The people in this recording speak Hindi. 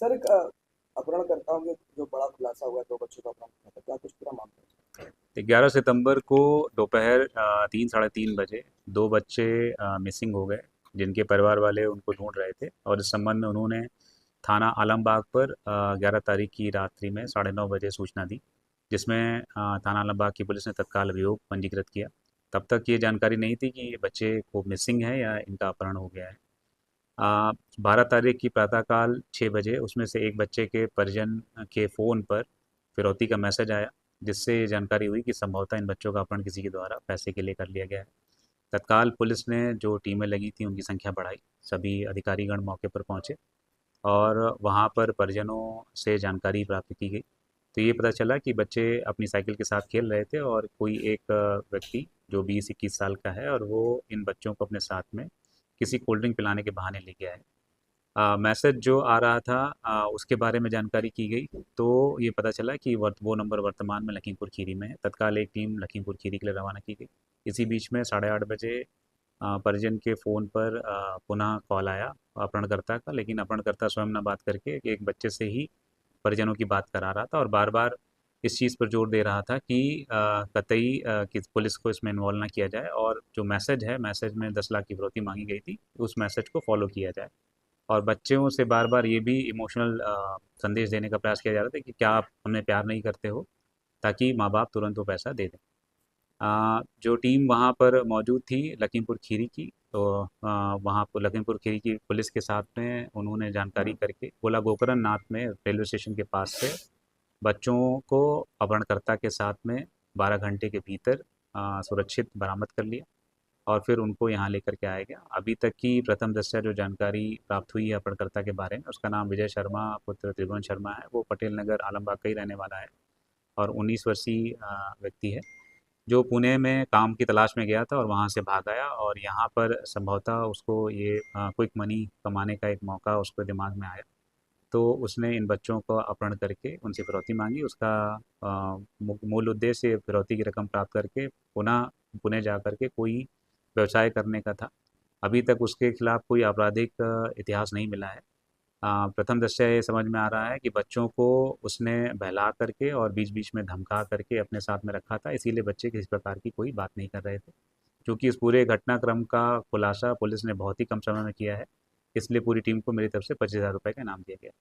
सर एक अपहरणकर्ताओं के जो बड़ा खुलासा हुआ है, 2 बच्चों का अपहरण किया था, क्या कुछ पूरा मामला है? 11 सितंबर को दोपहर 3 साढ़े 3 बजे दो बच्चे मिसिंग हो गए, जिनके परिवार वाले उनको ढूंढ रहे थे। और इस संबंध में उन्होंने थाना आलमबाग पर 11 तारीख की रात्रि में 9:30 बजे सूचना दी, जिसमें थाना आलमबाग की पुलिस ने तत्काल अभियोग पंजीकृत किया। तब तक ये जानकारी नहीं थी कि ये बच्चे को मिसिंग है या इनका अपहरण हो गया है। 12 तारीख की प्रातःकाल 6 बजे उसमें से एक बच्चे के परिजन के फ़ोन पर फिरौती का मैसेज आया, जिससे ये जानकारी हुई कि संभवतः इन बच्चों का अपहरण किसी के द्वारा पैसे के लिए कर लिया गया है। तत्काल पुलिस ने जो टीमें लगी थी उनकी संख्या बढ़ाई, सभी अधिकारीगण मौके पर पहुंचे और वहां पर परिजनों से जानकारी प्राप्त की गई। तो ये पता चला कि बच्चे अपनी साइकिल के साथ खेल रहे थे और कोई एक व्यक्ति जो 20-21 साल का है, और वो इन बच्चों को अपने साथ में किसी कोल्ड ड्रिंक पिलाने के बहाने ले गया है। मैसेज जो आ रहा था उसके बारे में जानकारी की गई, तो ये पता चला कि वो नंबर वर्तमान में लखीमपुर खीरी में है। तत्काल एक टीम लखीमपुर खीरी के लिए रवाना की गई। इसी बीच में 8:30 बजे परिजन के फ़ोन पर पुनः कॉल आया अपहरणकर्ता का, लेकिन अपहरणकर्ता स्वयं ना बात करके एक बच्चे से ही परिजनों की बात करा रहा था और बार बार इस चीज़ पर जोर दे रहा था कि कतई कि पुलिस को इसमें इन्वॉल्व ना किया जाए, और जो मैसेज है, मैसेज में 10 लाख की फिरौती मांगी गई थी, उस मैसेज को फॉलो किया जाए। और बच्चों से बार बार ये भी इमोशनल संदेश देने का प्रयास किया जा रहा था कि क्या आप हमें प्यार नहीं करते हो, ताकि माँ बाप तुरंत वो पैसा दे दें। जो टीम वहाँ पर मौजूद थी लखीमपुर खीरी की, तो वहाँ पर लखीमपुर खीरी की पुलिस के साथ में उन्होंने जानकारी करके गोला गोकरण नाथ में रेलवे स्टेशन के पास से बच्चों को अपहरणकर्ता के साथ में 12 घंटे के भीतर सुरक्षित बरामद कर लिया और फिर उनको यहाँ लेकर के आया गया। अभी तक की प्रथम दृष्टया जो जानकारी प्राप्त हुई है अपहरणकर्ता के बारे में, उसका नाम विजय शर्मा पुत्र त्रिभुवन शर्मा है। वो पटेल नगर आलमबाग का ही रहने वाला है और 19 वर्षीय व्यक्ति है, जो पुणे में काम की तलाश में गया था और वहाँ से भाग आया, और यहाँ पर संभवतः उसको ये क्विक मनी कमाने का एक मौका उसको दिमाग में आया। तो उसने इन बच्चों को अपहरण करके उनसे फिरौती मांगी। उसका मूल उद्देश्य फिरौती की रकम प्राप्त करके पुनः पुणे जा कर के कोई व्यवसाय करने का था। अभी तक उसके खिलाफ कोई आपराधिक इतिहास नहीं मिला है। प्रथम दृष्टया ये समझ में आ रहा है कि बच्चों को उसने बहला करके और बीच-बीच में धमका करके अपने साथ में रखा था, इसीलिए बच्चे किसी प्रकार की कोई बात नहीं कर रहे थे। क्योंकि इस पूरे घटनाक्रम का खुलासा पुलिस ने बहुत ही कम समय में किया है, इसलिए पूरी टीम को मेरी तरफ से ₹25,000 का इनाम दिया गया।